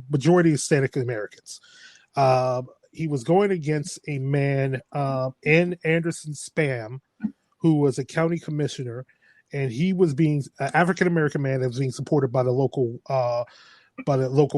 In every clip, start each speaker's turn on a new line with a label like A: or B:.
A: majority Hispanic Americans. He was going against a man, N. Anderson Spam, who was a county commissioner, and he was being an African American man that was being supported by the local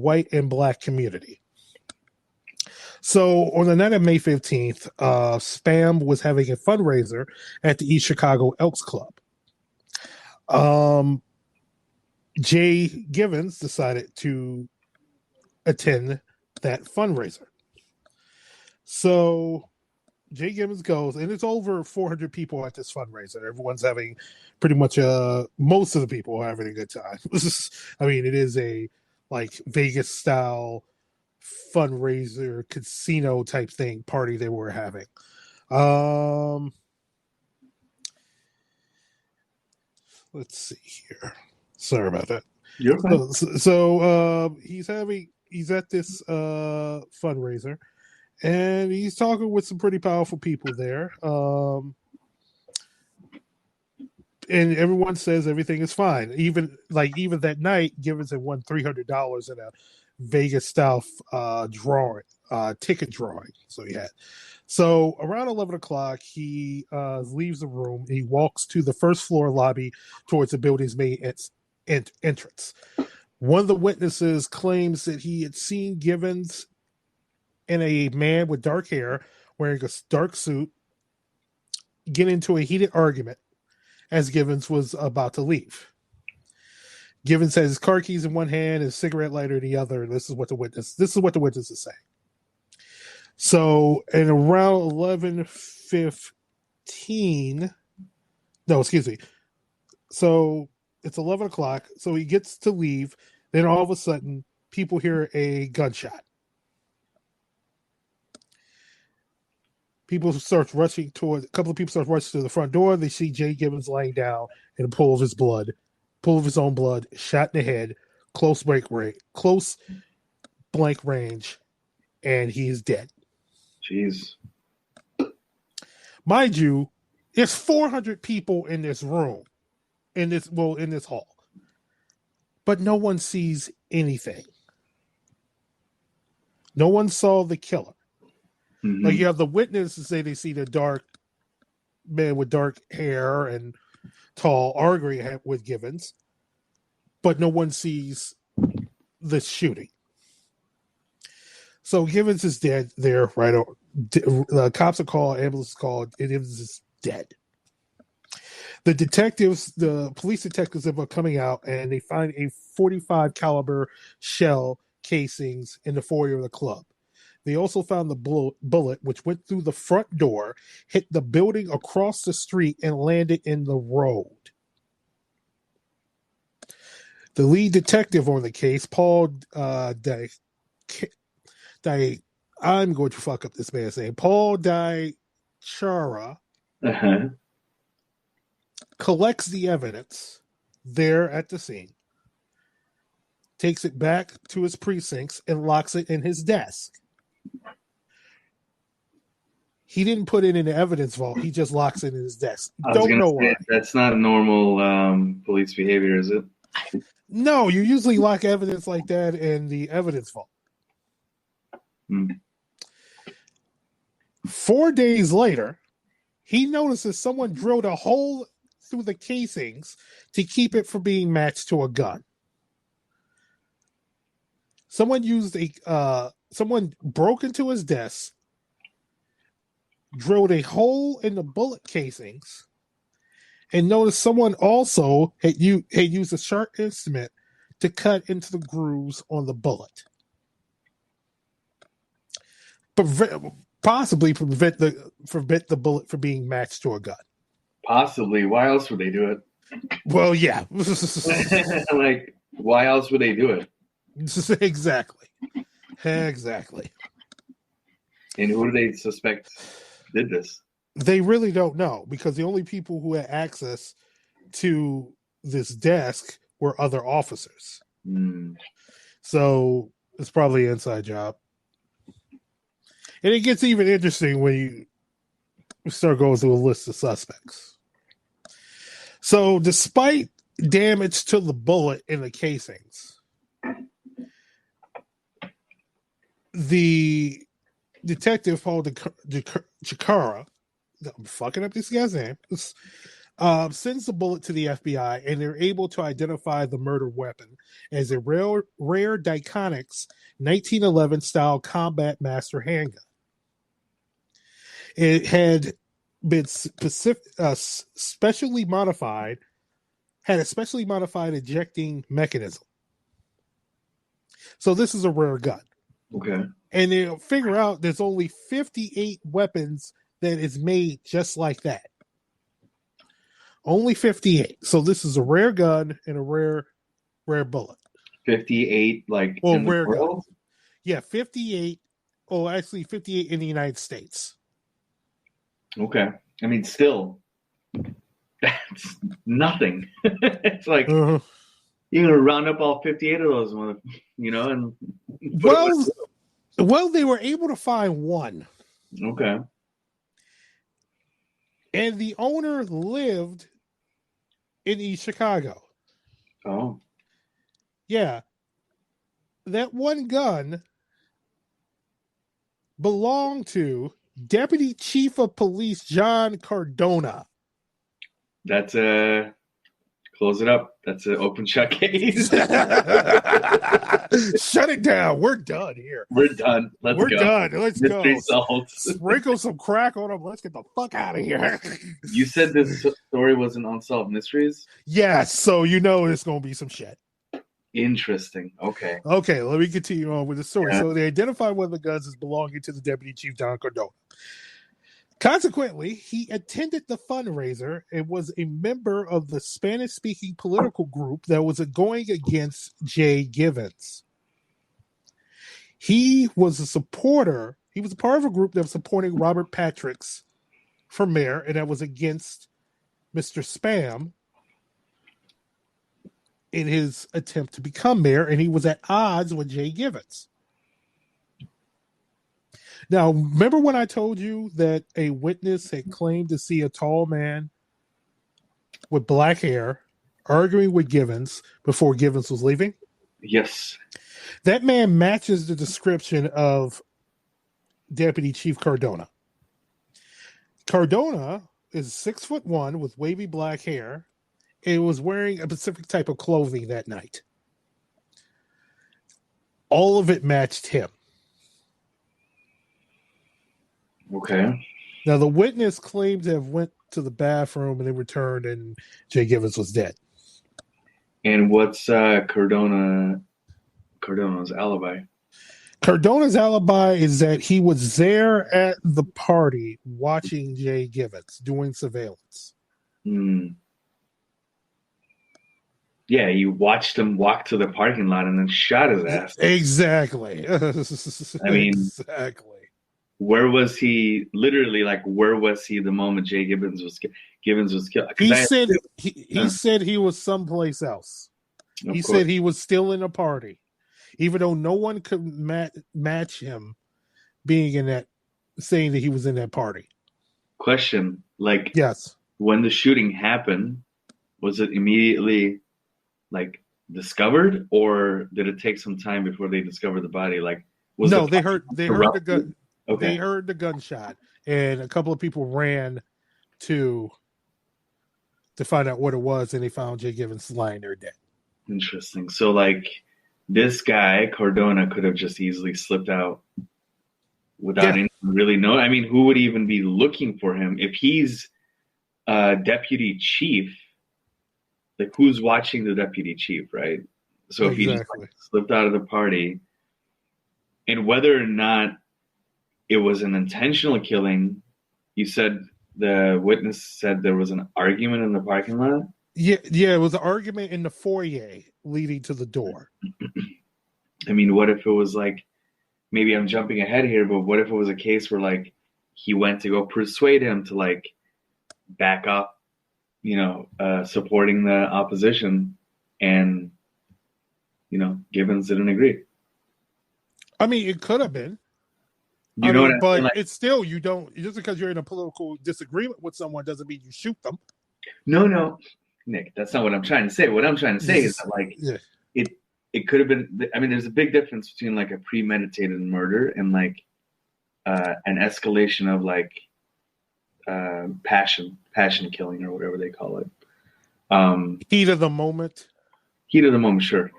A: white and black community. So on the night of May 15th, Spam was having a fundraiser at the East Chicago Elks Club. Jay Givens decided to attend that fundraiser. So Jay Givens goes, and it's over 400 people at this fundraiser. Everyone's having pretty much most of the people are having a good time. I mean, it is a like Vegas style fundraiser casino type thing party they were having. Let's see here. Sorry about that.
B: You're fine.
A: So he's at this fundraiser, and he's talking with some pretty powerful people there. And everyone says everything is fine. Even that night, Givens had won $300 in a Vegas style ticket drawing. So he had. So around 11 o'clock, he leaves the room. He walks to the first floor lobby towards the building's main entrance. One of the witnesses claims that he had seen Givens and a man with dark hair wearing a dark suit get into a heated argument as Givens was about to leave. Givens has his car keys in one hand, his cigarette lighter in the other. This is what the witness is saying. So, at around 11:15, no, excuse me. So it's 11 o'clock. So he gets to leave. Then all of a sudden, people hear a gunshot. A couple of people start rushing to the front door. They see Jay Givens lying down in a pool of his own blood, shot in the head, close blank range, and he is dead.
B: Jeez.
A: Mind you, there's 400 people in this room, in this hall, but no one sees anything. No one saw the killer. Mm-hmm. Like you have the witnesses say they see the dark man with dark hair and tall arguing with Givens, but no one sees the shooting. So Givens is dead there, right? The cops are called, ambulance is called, and Givens is dead. The police detectives are coming out, and they find a .45 caliber shell casings in the foyer of the club. They also found the bullet, which went through the front door, hit the building across the street, and landed in the road. The lead detective on the case, Paul I'm going to fuck up this man's name. Paul Chara collects the evidence there at the scene, takes it back to his precincts, and locks it in his desk. He didn't put it in the evidence vault. He just locks it in his desk. Don't know why.
B: That's not normal police behavior, is it?
A: No, you usually lock evidence like that in the evidence vault. 4 days later, he notices someone drilled a hole through the casings to keep it from being matched to a gun. Someone broke into his desk, drilled a hole in the bullet casings, and noticed someone also had used a sharp instrument to cut into the grooves on the bullet. Possibly prevent the bullet from being matched to a gun.
B: Possibly. Why else would they do it?
A: Well, yeah.
B: Like, why else would they do it?
A: Exactly. And
B: who do they suspect did this?
A: They really don't know, because the only people who had access to this desk were other officers. So it's probably an inside job. And it gets even interesting when you start going through a list of suspects. So despite damage to the bullet in the casings, the detective called the Chikara, I'm fucking up this guy's name, sends the bullet to the FBI, and they're able to identify the murder weapon as a rare Diconics 1911 style Combat Master handgun. It had been specially modified, had a specially modified ejecting mechanism. So this is a rare gun.
B: Okay.
A: And they'll figure out there's only 58 weapons that is made just like that. Only 58. So this is a rare gun and a rare bullet.
B: 58, like,
A: well,
B: in
A: rare
B: the world?
A: guns. Yeah, 58. Oh, actually 58 in the United States.
B: Okay. I mean, still, that's nothing. It's like, you're going to round up all 58 of those, and...
A: Well, they were able to find one.
B: Okay.
A: And the owner lived in East Chicago.
B: Oh.
A: Yeah. That one gun belonged to Deputy Chief of Police John Cardona.
B: That's close it up. That's an open shut case.
A: Shut it down. We're done here.
B: We're done. We're
A: done. Let's
B: Mystery
A: go.
B: Solved.
A: Sprinkle some crack on them. Let's get the fuck out of here.
B: You said this story was an Unsolved Mysteries?
A: Yes, so it's going to be some shit.
B: Interesting. Okay.
A: Okay, let me continue on with the story.
B: Yeah.
A: So they identified one of the guns as belonging to the Deputy Chief John Cardona. Consequently, he attended the fundraiser and was a member of the Spanish-speaking political group that was going against Jay Givens. He was a supporter. He was a part of a group that was supporting Robert Patrick's for mayor, and that was against Mr. Spam in his attempt to become mayor, and he was at odds with Jay Givens. Now, remember when I told you that a witness had claimed to see a tall man with black hair arguing with Givens before Givens was leaving?
B: Yes.
A: That man matches the description of Deputy Chief Cardona. Cardona is 6'1" with wavy black hair and was wearing a specific type of clothing that night. All of it matched him.
B: Okay.
A: Now, the witness claimed to have went to the bathroom and then returned, and Jay Givens was dead.
B: And what's Cardona's alibi?
A: Cardona's alibi is that he was there at the party watching Jay Givens doing surveillance.
B: Yeah, you watched him walk to the parking lot and then shot his ass.
A: Exactly.
B: I mean,
A: exactly.
B: Where was he? Literally, like, where was he the moment Jay Givens was killed?
A: He said he was someplace else. He said he was still in a party, even though no one could match him being in that, saying that he was in that party.
B: Question: like,
A: yes,
B: when the shooting happened, was it immediately like discovered, or did it take some time before they discovered the body? Like,
A: they heard the gun.
B: Okay.
A: They heard the gunshot, and a couple of people ran to find out what it was, and they found Jay Givens lying there dead.
B: Interesting. So, like, this guy Cardona could have just easily slipped out without anyone really knowing. I mean, who would even be looking for him if he's deputy chief? Like, who's watching the deputy chief, right? So if he just slipped out of the party, and whether or not it was an intentional killing, you said the witness said there was an argument in the parking lot?
A: Yeah, it was an argument in the foyer leading to the door.
B: I mean, what if it was like, maybe I'm jumping ahead here, but what if it was a case where, like, he went to go persuade him to, like, back up, supporting the opposition, and, Givens didn't agree? I
A: mean, it could have been. But it's still, you don't, just because you're in a political disagreement with someone doesn't mean you shoot them.
B: No, Nick, that's not what I'm trying to say. What I'm trying to say is that, like, it could have been. I mean, there's a big difference between like a premeditated murder and like an escalation of like passion killing or whatever they call it.
A: Heat of the moment.
B: Heat of the moment, sure.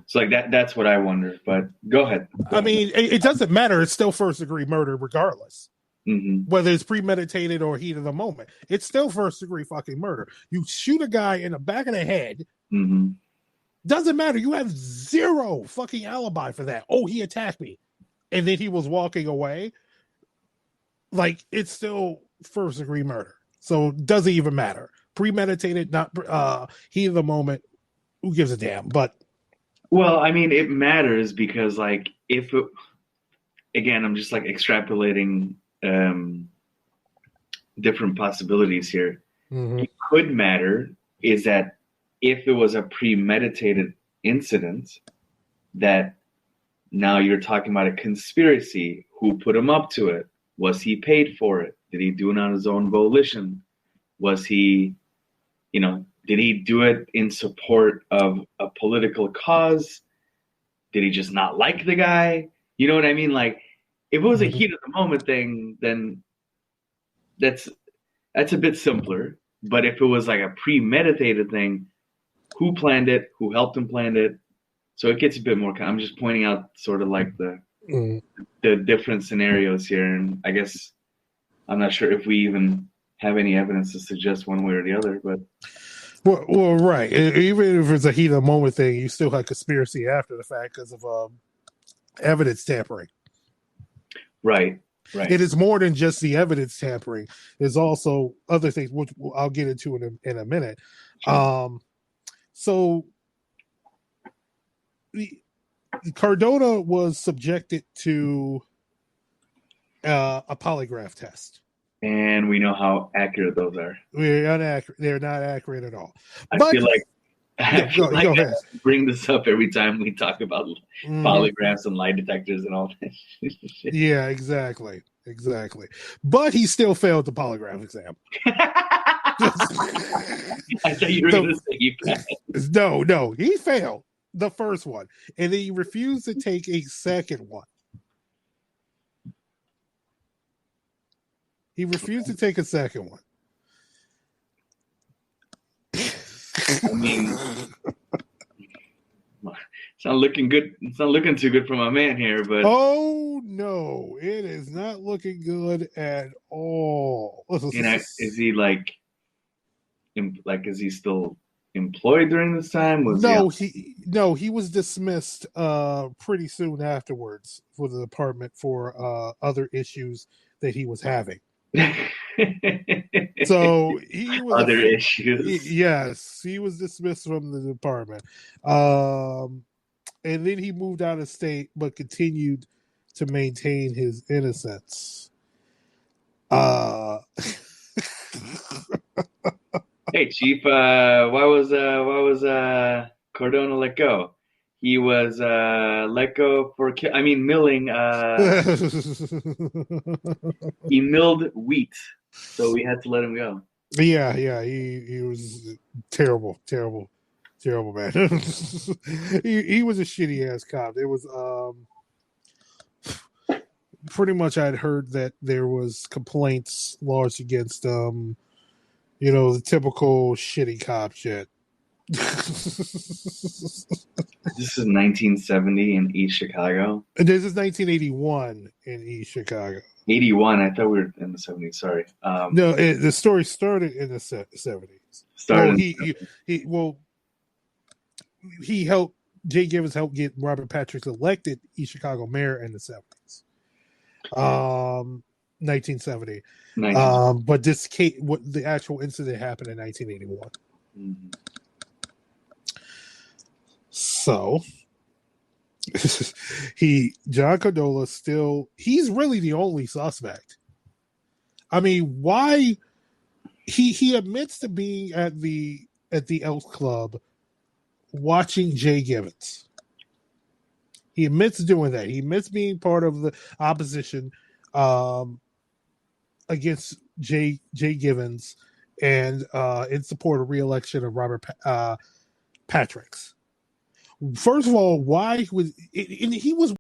B: So like that's what I wonder. But go ahead.
A: I mean, it doesn't matter. It's still first degree murder, regardless.
B: Mm-hmm.
A: Whether it's premeditated or heat of the moment, it's still first degree fucking murder. You shoot a guy in the back of the head.
B: Mm-hmm.
A: Doesn't matter. You have zero fucking alibi for that. Oh, he attacked me, and then he was walking away. Like, it's still first degree murder. So it doesn't even matter. Premeditated, not heat of the moment. Who gives a damn? But
B: well, I mean, it matters because like if it, again, I'm just like extrapolating different possibilities here.
A: mm-hmm.
B: It could matter is that if it was a premeditated incident, that now you're talking about a conspiracy. Who put him up to it? Was he paid for it? Did he do it on his own volition? Was he, did he do it in support of a political cause? Did he just not like the guy? You know what I mean? Like, if it was a heat of the moment thing, then that's a bit simpler. But if it was like a premeditated thing, who planned it? Who helped him plan it? So it gets a bit more. I'm just pointing out sort of like the different scenarios here, and I guess I'm not sure if we even have any evidence to suggest one way or the other. But
A: well, right. Even if it's a heat of the moment thing, you still have conspiracy after the fact because of evidence tampering.
B: Right.
A: It is more than just the evidence tampering. There's also other things, which I'll get into in a minute.
B: Sure.
A: So Cardona was subjected to a polygraph test.
B: And we know how accurate those are.
A: They're not accurate at all.
B: I feel like I bring this up every time we talk about polygraphs and lie detectors and all that shit.
A: Yeah, exactly. But he still failed the polygraph exam.
B: I thought you were going to say he passed.
A: No, he failed the first one, and then he refused to take a second one. He refused to take a second one.
B: I mean, it's not looking good. It's not looking too good for my man here, but
A: oh no, it is not looking good at all.
B: Is he like, is he still employed during this time?
A: He was dismissed pretty soon afterwards for the department for other issues that he was having. So he was
B: other issues.
A: Yes, he was dismissed from the department, and then he moved out of state, but continued to maintain his innocence.
B: Hey, Chief, why was Cardona let go? He was let go for milling. He milled wheat, so we had to let him go.
A: Yeah, he was terrible man. he was a shitty ass cop. It was pretty much I'd heard that there was complaints lodged against the typical shitty cop shit.
B: This is 1970 in East Chicago.
A: This is 1981 in East Chicago.
B: 81. I thought we were in the 70s. Sorry.
A: No, the story started in the 70s. He helped. Jay Givens helped get Robert Patrick elected East Chicago mayor in the 70s. 1970. But this case, the actual incident happened in 1981.
B: Mm-hmm.
A: So John Cardona he's really the only suspect. I mean, why he admits to being at the Elks Club watching Jay Givens. He admits doing that. He admits being part of the opposition against Jay Givens and in support of re-election of Robert Patrick's. First of all, why was and he was